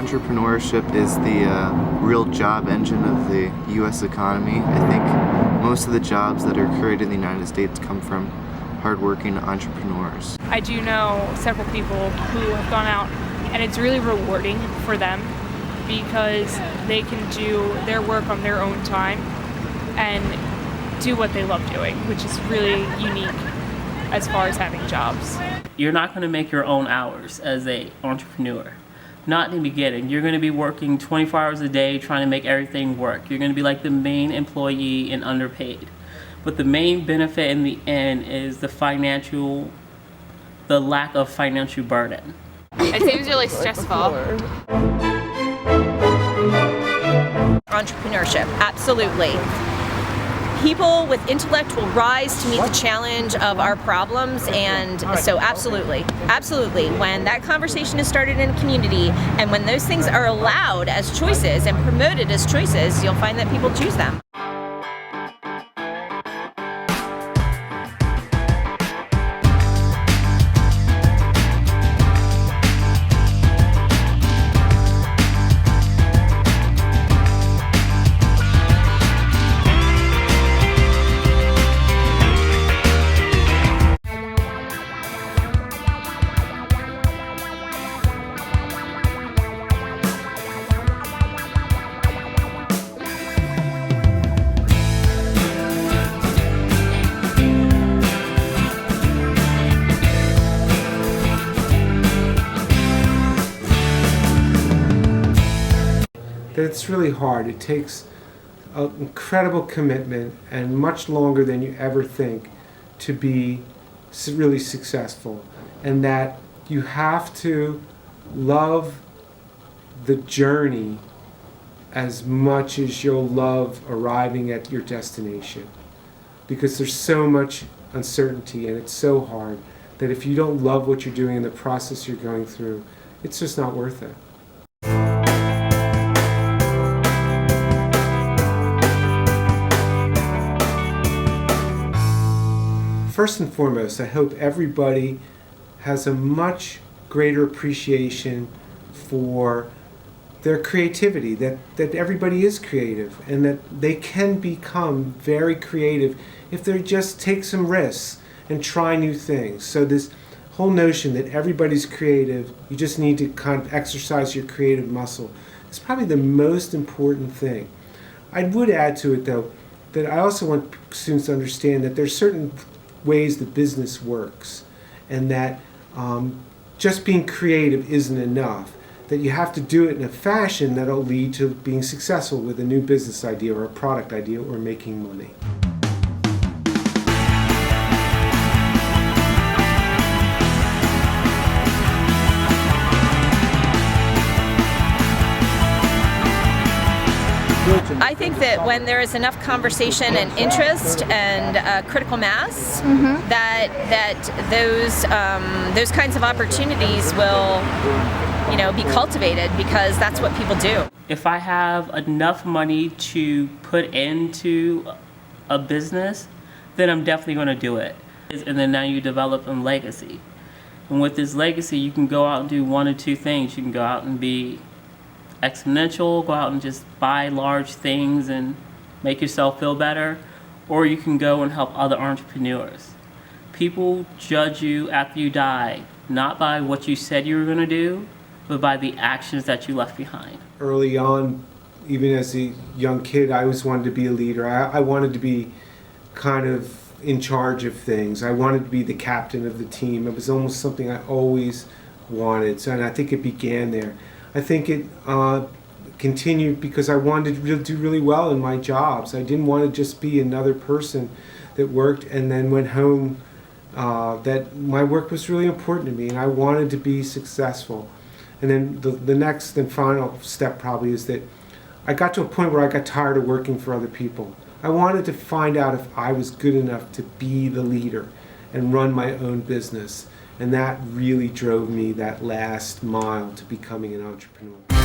entrepreneurship is the real job engine of the U.S. economy. I think most of the jobs that are created in the United States come from hardworking entrepreneurs. I do know several people who have gone out, and it's really rewarding for them because they can do their work on their own time and do what they love doing, which is really unique as far as having jobs. You're not going to make your own hours as an entrepreneur. Not in the beginning. You're going to be working 24 hours a day trying to make everything work. You're going to be like the main employee and underpaid. But the main benefit in the end is the lack of financial burden. It seems really stressful. Entrepreneurship, absolutely. People with intellect will rise to meet the challenge of our problems, and so absolutely. When that conversation is started in a community, and when those things are allowed as choices and promoted as choices, you'll find that people choose them. That it's really hard. It takes an incredible commitment and much longer than you ever think to be really successful, and that you have to love the journey as much as you'll love arriving at your destination, because there's so much uncertainty and it's so hard that if you don't love what you're doing in the process you're going through, it's just not worth it. First and foremost, I hope everybody has a much greater appreciation for their creativity, that everybody is creative and that they can become very creative if they just take some risks and try new things. So this whole notion that everybody's creative, you just need to kind of exercise your creative muscle, is probably the most important thing. I would add to it, though, that I also want students to understand that there's certain ways the business works, and that just being creative isn't enough, that you have to do it in a fashion that'll lead to being successful with a new business idea or a product idea or making money. I think that when there is enough conversation and interest and critical mass, that those kinds of opportunities will, be cultivated, because that's what people do. If I have enough money to put into a business, then I'm definitely going to do it. And then now you develop a legacy. And with this legacy, you can go out and do one or two things. You can go out and be exponential, go out and just buy large things and make yourself feel better, or you can go and help other entrepreneurs. People judge you after you die, not by what you said you were going to do, but by the actions that you left behind. Early on, even as a young kid, I always wanted to be a leader. I wanted to be kind of in charge of things. I wanted to be the captain of the team. It was almost something I always wanted, and I think it began there. I think it continued because I wanted to do really well in my jobs. I didn't want to just be another person that worked and then went home. That my work was really important to me, and I wanted to be successful. And then the next and final step probably is that I got to a point where I got tired of working for other people. I wanted to find out if I was good enough to be the leader and run my own business. And that really drove me that last mile to becoming an entrepreneur.